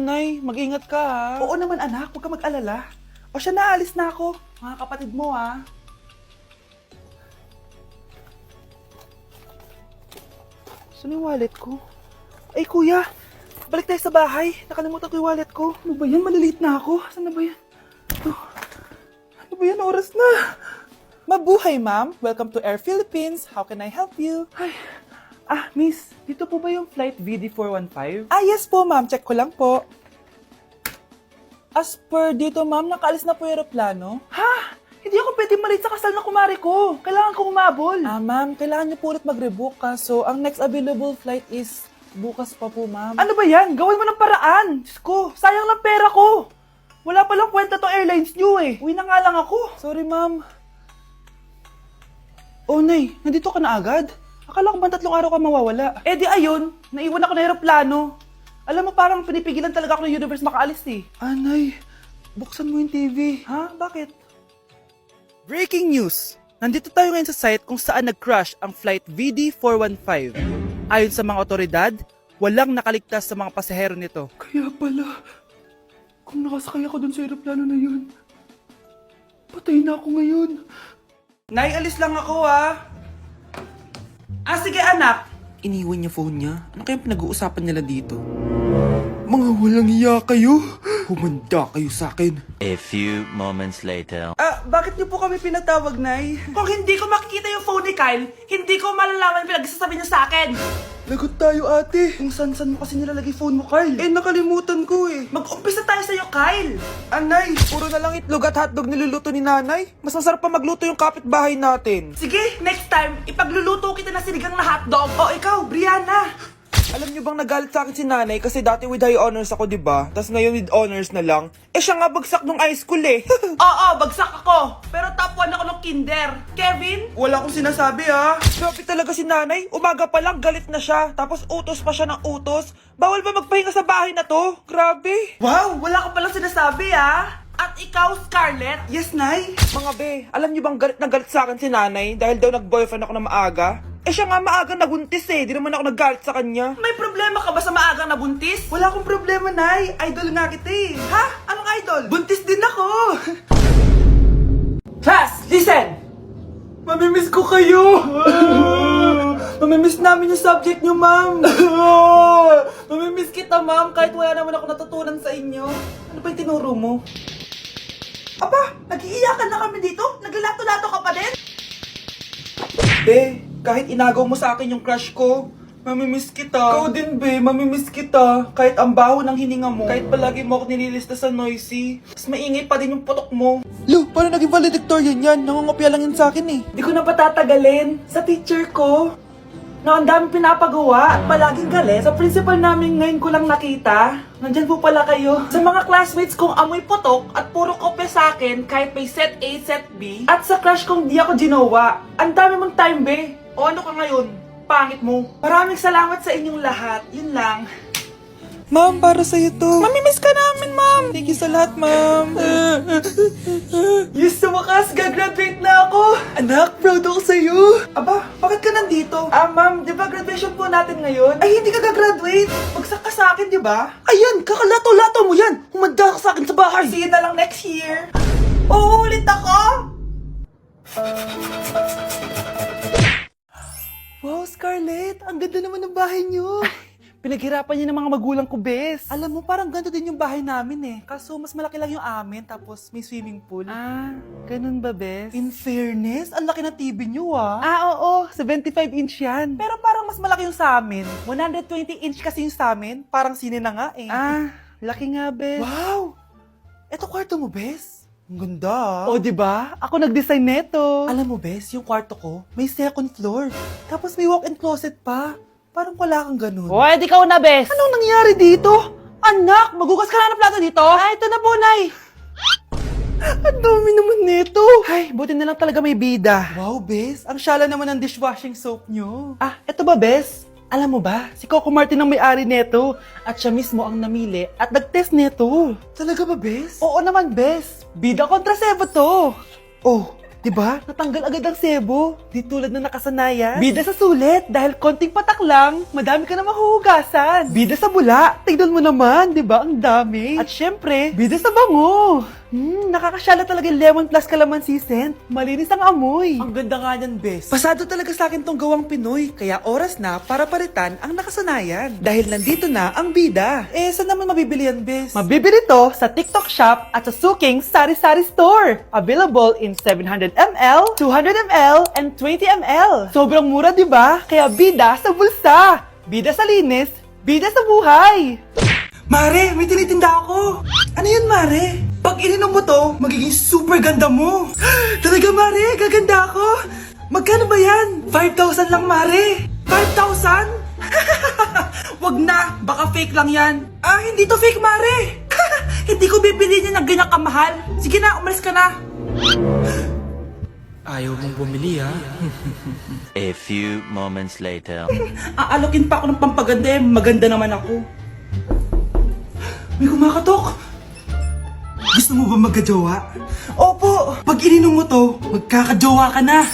Nay, mag-ingat ka ha. Oo naman anak, huwag ka mag-alala. O siya, naalis na ako. Mga kapatid mo ha. Saan yung wallet ko? Ay kuya, balik tayo sa bahay. Nakalimutan ko yung wallet ko. Ano ba yan? Maliliit na ako. Saan na ba yan? Ano ba yan? Oras na. Mabuhay, ma'am. Welcome to Air Philippines. How can I help you? Ay, miss, dito po ba yung flight VD415? Yes po, ma'am. Check ko lang po. As per dito, ma'am, nakaalis na po yung aeroplano. Ha? Hindi ako pwede malate sa kasal na kumari ko. Kailangan ko umabol. Ma'am, kailangan niyo po ulit mag-rebook ka. So, ang next available flight is bukas pa po, ma'am. Ano ba yan? Gawin mo ng paraan. Diyos ko, sayang lang pera ko. Wala palang kwenta tong airlines nyo eh. Uwi na nga lang ako. Sorry, ma'am. Oh, Nay, nandito ka na agad? Akala ko ba 3 araw ka mawawala? Eh di ayun, naiwan ako ng aeroplano. Alam mo, parang pinipigilan talaga ako ng universe makaalis eh. Nay, buksan mo yung TV. Ha? Bakit? Breaking news! Nandito tayo ngayon sa site kung saan nag-crash ang flight VD415. Ayon sa mga otoridad, walang nakaligtas sa mga pasahero nito. Kaya pala, kung nakasakay ako dun sa aeroplano na yun, patay na ako ngayon. Nay, alis lang ako ha. Sige anak. Iniwan niya phone niya? Ano kayang pinag-uusapan nila dito? Mga walang iya kayo. Humanda kayo sa akin. A few moments later. Bakit niyo po kami pinatawag, Nay? Kung hindi ko makikita yung phone ni Kyle, hindi ko malalaman pinagsasabi niyo sa akin. Lagot tayo, ate. Kung san-san mo kasi nilalagay phone mo, Kyle. Nakalimutan ko eh. Mag-umpisa tayo sa'yo, Kyle. Anay, puro na lang itlog at hotdog niluluto ni nanay. Mas masarap pa magluto yung kapitbahay natin. Sige, next time, ipagluluto kita na sinigang na hotdog. O ikaw, Brianna. Alam niyo bang nagalit sa akin si nanay kasi dati with high honors ako, 'di ba? Tapos ngayon with honors na lang. Siya nga bagsak nung high school eh. Oo, bagsak ako. Pero top 1 ako ng kinder. Kevin? Wala akong sinasabi ha. Grabe talaga si nanay. Umaga pa lang galit na siya. Tapos utos pa siya ng utos. Bawal ba magpahinga sa bahay na to? Grabe. Wow, wala ka palang sinasabi At ikaw, Scarlett? Yes, Nay. Mga be, alam niyo bang galit na galit sa akin si nanay dahil daw nag-boyfriend ako na maaga? Siya nga maaga naguntis eh. Di naman ako naggalit sa kanya. May problema ka ba sa maagang nabuntis? Wala akong problema, Nay. Idol nga kita eh. Ha? Anong idol? Buntis din ako. Class, listen! Mamimiss ko kayo! Mamimiss namin yung subject nyo, ma'am! Mamimiss kita, ma'am, kahit wala naman ako natutunan sa inyo. Ano ba yung tinuro mo? Aba, nag-iiyakan na kami dito? Naglalato-lato ka pa din? Be, kahit inagaw mo sa akin yung crush ko, mamimiss kita. Ikaw din, be. Mamimiss kita. Kahit ang baho ng hininga mo, kahit palagi mo ako nililista sa noisy, mas maingay pa din yung putok mo. Lo, paano naging valedictorian yan? Nangungopia lang yan sa akin eh. Di ko na patatagalin. Sa teacher ko, na ang daming pinapagawa at palaging galit. Sa principal namin ngayon ko lang nakita. Nandyan po pala kayo. Sa mga classmates kong amoy putok at puro kopya sa akin kahit may set A, set B. At sa crush kong di ako ginawa. Ang dami mong time, be. O ano ka ngayon? Pangit mo. Maraming salamat sa inyong lahat. Yun lang. Ma'am, para sa'yo to. Mamimiss ka namin, ma'am. Thank you sa lahat, ma'am. Yes, sa wakas, gagraduate na ako. Anak, proud ako sa'yo. Aba, bakit ka nandito? Ma'am, di ba graduation po natin ngayon? Ay, hindi ka gagraduate. Bagsak ka sa akin, di ba? Ayan, kakalato-lato mo yan. Humanda ka sa akin sa bahay. See you na lang next year. Uulit ako? Wow, Scarlett, ang ganda naman ng bahay niyo. Pinaghirapan niya ng mga magulang ko, bes. Alam mo, parang ganito din yung bahay namin eh. Kaso mas malaki lang yung amin, tapos may swimming pool. Ganun ba, bes? In fairness, ang laki ng TV niyo oo, 75-inch yan. Pero parang mas malaki yung sa amin. 120-inch kasi yung sa amin, parang sine na nga eh. Laki nga, bes. Wow! Eto kwarto mo, bes? Ang ganda. O, di ba? Ako nag-design neto. Alam mo, bes, yung kwarto ko, may second floor. Tapos may walk-in closet pa. Parang wala kang ganun. Hoy, di ka una, bes. Anong nangyari dito? Anak, magugas ka na ng plato dito? Ito na po, Nay. Ang dami naman nito. Ay, buti na lang talaga may bida. Wow, bes. Ang syala naman ng dishwashing soap nyo. Eto ba, bes? Alam mo ba, si Coco Martin ang may-ari neto. At siya mismo ang namili at nag-test neto. Talaga ba, bes? Oo naman, bes. Bida kontra Sebo to. Oh, Diba? Natanggal agad ang sebo. Di tulad na nakasanayan. Bida sa sulit, dahil konting patak lang, madami ka na mahuhugasan. Bida sa bula, tignan mo naman, diba? Ang dami. At syempre, bida sa bango. Nakakasyala talaga yung lemon plus calamansi scent. Malinis ang amoy. Ang ganda nga niyan, bes. Pasado talaga sa akin tong gawang Pinoy, kaya oras na para palitan ang nakasanayan. Dahil nandito na ang bida. Saan naman mabibili yan, bes? Mabibili to sa TikTok Shop at sa Suking Sari Sari Store. Available in 700ml, 200ml, and 20ml. Sobrang mura, di ba? Kaya bida sa bulsa. Bida sa linis, bida sa buhay. Mare, may tinitinda ako. Ano yun, Mare? Pag ininom mo to, magiging super ganda mo. Talaga, Mare? Gaganda ako? Magkano ba yan? 5,000 lang, Mare. 5,000? Wag na, baka fake lang yan. Hindi to fake, Mare. Hindi ko bibili niya ng ganyan kamahal. Sige na, umalis ka na. Ayaw mong bumili, ha? A few moments later. Aalokin pa ako ng pampaganda, maganda naman ako. May kumakatok. Gusto mo ba magkajowa? Opo! Pag ininom mo to, magkakajowa ka na.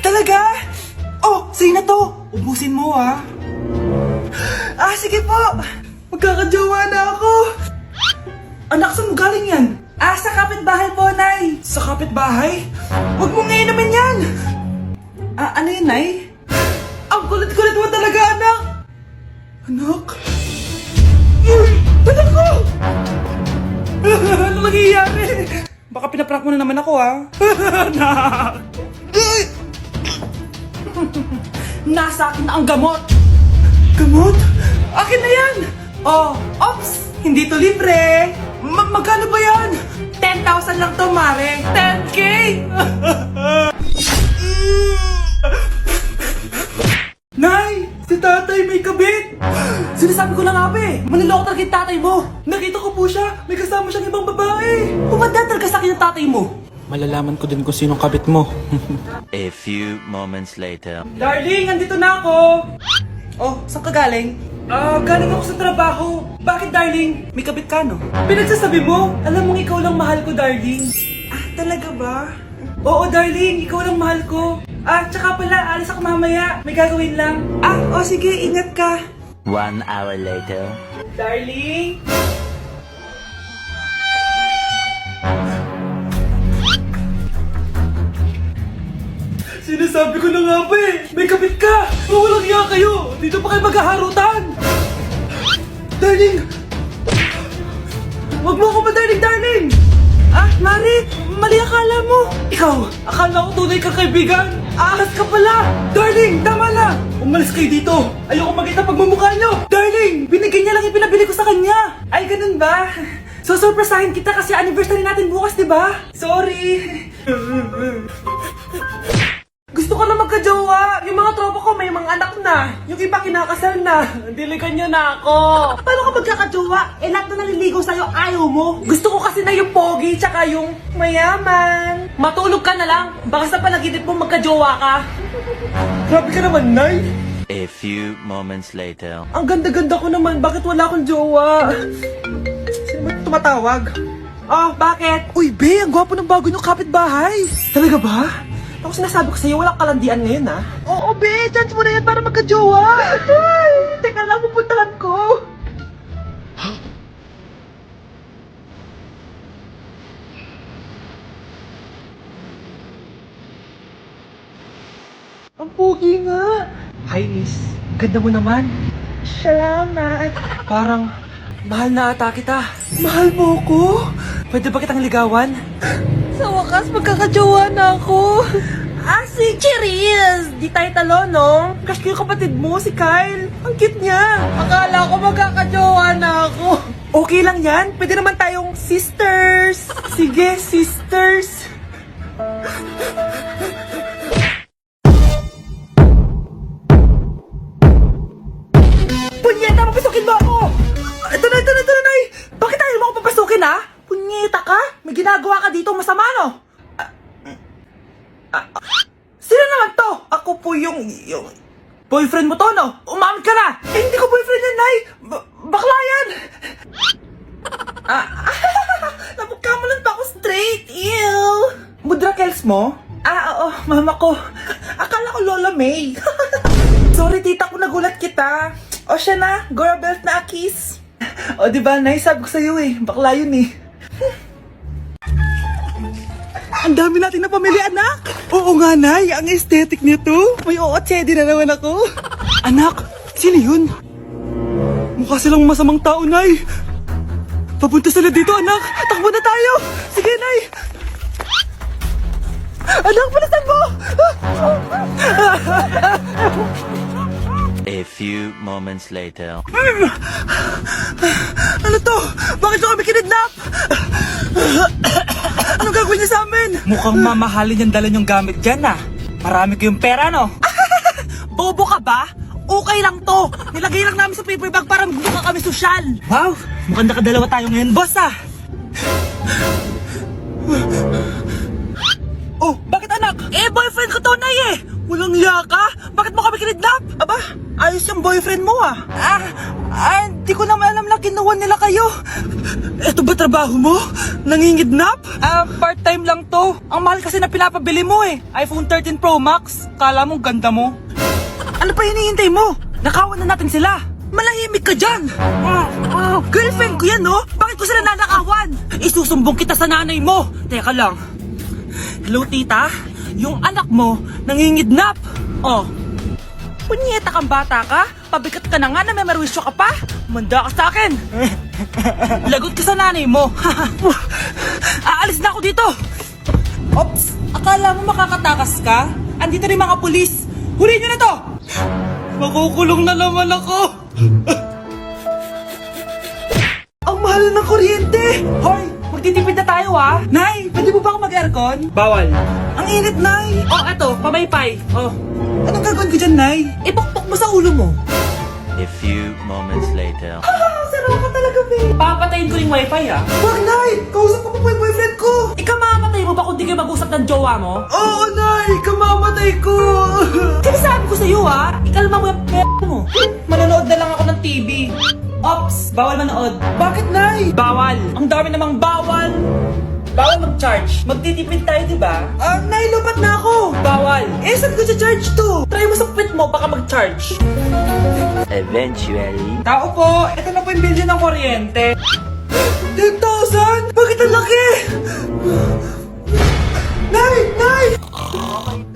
Talaga? Oh, sa'yo na to. Ubusin mo, ha? Sige po. Magkakajowa na ako. Anak, saan mo galing yan? Sa kapitbahay po, Nay. Sa kapitbahay? Huwag mong inumin yan. Ano yun, Nay? Ang kulit-kulit mo talaga, anak. Anak? Anak ko! Ano nangyayari? Baka pinaprank mo na naman ako, ha? Anak! Nasa akin na ang gamot! Gamot? Akin na yan! Ops! Hindi to libre! Magkano ba yan? 10,000 lang to, Mare! 10K! Nay! Si tatay may kabit! Sinasabi ko na nga, be! Maniloko talaga yung tatay mo! Nakita ko po siya! May kasama siyang ibang babae! Umanda talaga sa akin yung tatay mo! Malalaman ko din kung sinong kabit mo. A few moments later. Darling, andito na ako! Saan ka galing? Galing ako sa trabaho. Bakit, darling? May kabit ka, no? Pinagsasabi mo? Alam mong ikaw lang mahal ko, darling. Talaga ba? Oo, darling. Ikaw lang mahal ko. Tsaka pala, alis ako mamaya. May gagawin lang. Sige. Ingat ka. 1 hour later. Darling? Sinasabi ko na nga ba eh! May kabit ka! Walang iya kayo! Dito pa kayo maghaharutan! Darling! Wag mo ako ba, darling! Mari! Mali akala mo! Ikaw! Akala ko tunay kang kaibigan! Ahas ka pala! Darling! Tama na! Umalis kayo dito! Ayoko makita pagmumukha nyo! Darling! Binigyan niya lang yung pinabili ko sa kanya! Ay, ganun ba? So, surpresahin kita kasi anniversary natin bukas, di ba? Sorry! Gusto ko na magka-jowa! Yung mga tropa ko may mga anak na! Yung iba kinakasal na! Diligan niyo na ako! Paano ka magkaka-jowa? Lahat na naliligaw sa'yo, ayaw mo! Gusto ko kasi na yung pogi tsaka yung mayaman! Matulog ka na lang! Baka sa panaginip mo magka-jowa ka! Grabe ka naman, Nay! A few moments later. Ang ganda-ganda ko naman, bakit wala akong jowa? Sino ba tumatawag? Bakit? Uy, Be, ang gwapo ng bago niyong kapitbahay! Talaga ba? Ako sinasabi ko sa'yo, walang kalandian ngayon, ha? Oo, Be! Chance mo na yan para magka-jowa! Ay! Teka lang, pupuntahan ko! Ang pogi nga! Hi, miss. Ganda mo naman. Salamat. Parang mahal na ata kita. Mahal mo ko? Pwede ba kitang ligawan? Sa wakas, magkakajowa na ako. Si Cherise! Di tayo talo, no? Crush ko yung kapatid mo, si Kyle. Ang cute niya. Akala ko magkakajowa na ako. Okay lang yan. Pwede naman tayong sisters. Sige, sisters. Punyeta, papasukin mo ako! Ito na, Nay! Bakit ayaw mo ako papasukin, ha? Punyeta ka? May ginagawa ka dito masama, no? Sino naman to? Ako po yung boyfriend mo to, no? Umamin ka na! Hindi ko boyfriend yan, Nay! Bakla yan! Napagkamalan pa ako straight, ew! Mudra Kels mo? mama ko. Akala ko Lola May. Sorry, tita, kung nagulat kita. O siya na, Gora Belt na Akis. O diba, Nay, sabi ko sa'yo eh. Bakla yun eh. Ang dami natin na pamili, anak. Oo nga, Nay. Ang aesthetic nito. May ootsedi na naman ako. Anak, sino yun? Mukha silang masamang tao, Nay. Papunta sila dito, anak. Takbo na tayo. Sige, Nay. Anak, palasan mo! A few moments later. Ano to? Bakit nyo kami kinidnap? Anong gagawin niya sa amin? Mukhang mamahalin yung dala nyong gamit dyan ah. Marami kayong pera, no? Bobo ka ba? Okay lang to. Nilagay lang namin sa paper bag para mukha kami sosyal. Wow, mukhang nakadalawa tayo ngayon, boss ah. Oh, bakit anak? Boyfriend ko to, Nay eh. Walang hiya ka? Bakit mo kami kinidnap? Aba, ayos yung boyfriend mo ah. Di ko naman alam na kinuha nila kayo. Eto ba trabaho mo? Nangingidnap? Part-time lang to. Ang mahal kasi na pinapabili mo eh. iPhone 13 Pro Max. Kala mo ganda mo. Ano pa hinihintay mo? Nakawan na natin sila. Malahimik ka dyan! Girlfriend ko yan, no? Bakit ko sila nanakawan? Isusumbong kita sa nanay mo! Teka lang. Hello, tita? Yung anak mo, nangingidnap! Oh. Punyeta kang bata ka? Pabigat ka na nga na may marwisyo ka pa? Manda ka sa akin! Lagot ka sa nanay mo! Aalis na ako dito! Ops! Akala mo makakatakas ka? Andito rin mga pulis! Huli nyo na to! Makukulong na naman ako! Ang mahal ng kuryente! Hoy! Magtitipid na tayo ah! Nay! Pwede mo ba ako mag-aircon? Bawal! Ang init, Nay! Oh, eto! Pamaypay! Oh! Anong gagawin ko dyan, Nay? Ipokpok mo sa ulo mo! A few moments later. Sarap ka talaga, babe! Papatayin ko yung wifi ah! Wag, Nay! Kausap ko pa po yung boyfriend ko! Ikamamatay mo ba kung di kayo mag-usap ng jowa mo? Oo, Nay! Ikamamatay ko! Sinasabi ko sa'yo ah! Ikalma mo yung mo! Manonood na lang ako ng TV! Ops! Bawal manood! Bakit, Nay? Bawal! Ang dami namang bawal! Bawal mag-charge. Magtitipid tayo, di ba? Nay, lupat na ako! Bawal! Saan ko charge to? Try mo sa puwit mo, baka mag-charge. Eventually. Tao po, ito na po yung bill ng kuryente. 10,000? Bakit ang laki? Nay! Nay!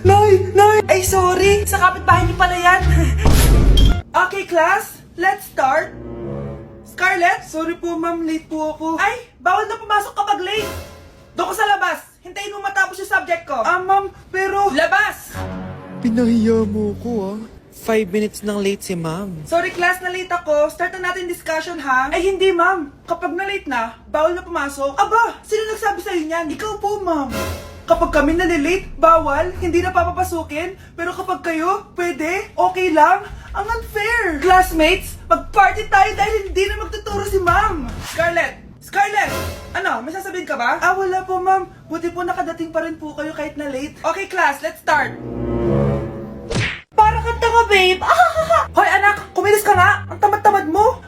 Nay! Nay! Ay, sorry! Sa kapitbahay niyo pala yan. Okay, class. Let's start. Scarlett? Sorry po, ma'am. Late po ako. Ay! Bawal na pumasok kapag late. Doon ko sa labas. Hintayin mo matapos yung subject ko. Ma'am, pero... Labas! Pinahiya mo ko 5 minutes nang late si ma'am. Sorry class, na late ako. Start na natin discussion ha? Ay hindi ma'am. Kapag na late na, bawal na pumasok. Aba, sino nagsabi sa'yo niyan? Ikaw po ma'am. Kapag kami nalilate, bawal, hindi na papapasukin. Pero kapag kayo, pwede, okay lang. Ang unfair. Classmates, mag-party tayo dahil hindi na magtuturo si ma'am. Scarlett! Scarlett! Ano, may sasabihin ka ba? Wala po ma'am. Buti po nakadating pa rin po kayo kahit na late. Okay class, let's start. Para kang tanga, babe! Hoy anak, kumilos ka nga! Ang tamad-tamad mo!